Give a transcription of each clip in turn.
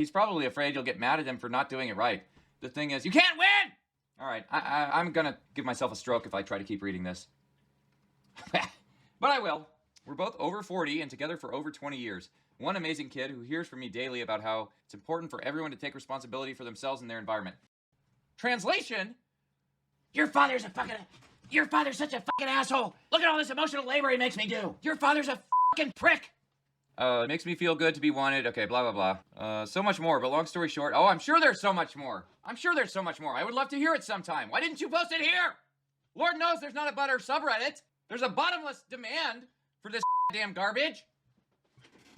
He's probably afraid you'll get mad at him for not doing it right. The thing is, you can't win! All right, I'm gonna give myself a stroke if I try to keep reading this. But I will. We're both over 40 and together for over 20 years. One amazing kid who hears from me daily about how it's important for everyone to take responsibility for themselves and their environment. Translation? Your father's such a fucking asshole. Look at all this emotional labor he makes me do. Your father's a fucking prick. It makes me feel good to be wanted. Okay, blah, blah, blah. So much more, but long story short, I'm sure there's so much more. I would love to hear it sometime. Why didn't you post it here? Lord knows there's not a butter subreddit. There's a bottomless demand for this damn garbage.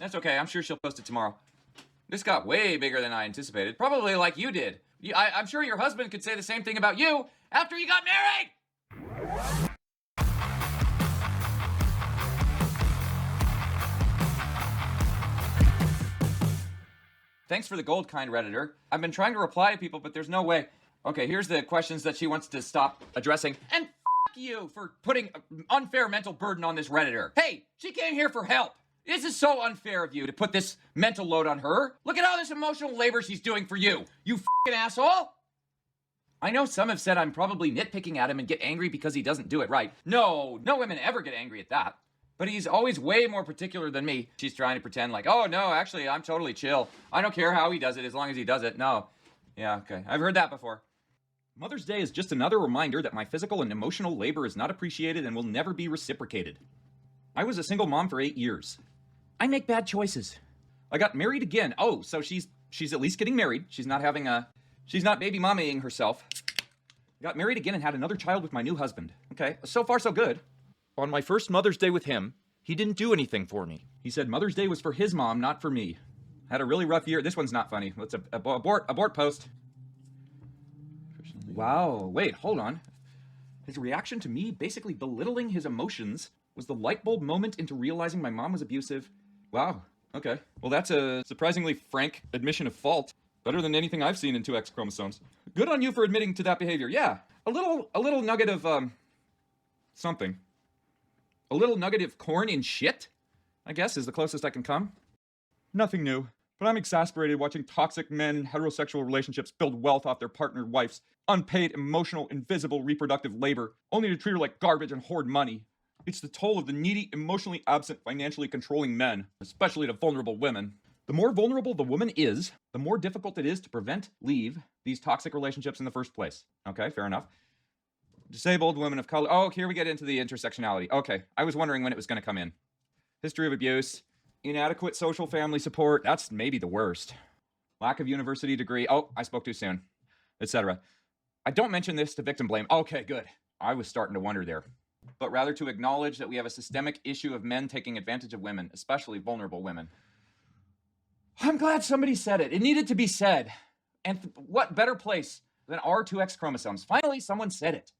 That's okay, I'm sure she'll post it tomorrow. This got way bigger than I anticipated, probably like you did. I'm sure your husband could say the same thing about you after you got married! Thanks for the gold, kind Redditor. I've been trying to reply to people, but there's no way. Okay, here's the questions that she wants to stop addressing. And f*** you for putting unfair mental burden on this Redditor. Hey, she came here for help. This is so unfair of you to put this mental load on her. Look at all this emotional labor she's doing for you. You f***ing asshole. I know some have said I'm probably nitpicking at him and get angry because he doesn't do it right. No women ever get angry at that. But he's always way more particular than me. She's trying to pretend like, oh no, actually, I'm totally chill. I don't care how he does it as long as he does it. No. Yeah, okay. I've heard that before. Mother's Day is just another reminder that my physical and emotional labor is not appreciated and will never be reciprocated. I was a single mom for 8 years. I make bad choices. I got married again. Oh, so she's at least getting married. She's not baby mommying herself. Got married again and had another child with my new husband. Okay, so far so good. On my first Mother's Day with him, he didn't do anything for me. He said Mother's Day was for his mom, not for me. Had a really rough year. This one's not funny. Let's abort post. Wow, wait, hold on. His reaction to me basically belittling his emotions was the light bulb moment into realizing my mom was abusive. Wow, okay. Well, that's a surprisingly frank admission of fault. Better than anything I've seen in 2XChromosomes. Good on you for admitting to that behavior. Yeah, a little nugget of, something. A little nugget of corn in shit, I guess, is the closest I can come. Nothing new, but I'm exasperated watching toxic men in heterosexual relationships build wealth off their partner wives, unpaid, emotional, invisible reproductive labor, only to treat her like garbage and hoard money. It's the toll of the needy, emotionally absent, financially controlling men, especially to vulnerable women. The more vulnerable the woman is, the more difficult it is to leave these toxic relationships in the first place. Okay, fair enough. Disabled women of color. Oh, here we get into the intersectionality. Okay, I was wondering when it was going to come in. History of abuse, inadequate social family support. That's maybe the worst. Lack of university degree. Oh, I spoke too soon, etc. I don't mention this to victim blame. Okay, good. I was starting to wonder there. But rather to acknowledge that we have a systemic issue of men taking advantage of women, especially vulnerable women. I'm glad somebody said it. It needed to be said. And what better place than our 2X chromosomes? Finally, someone said it.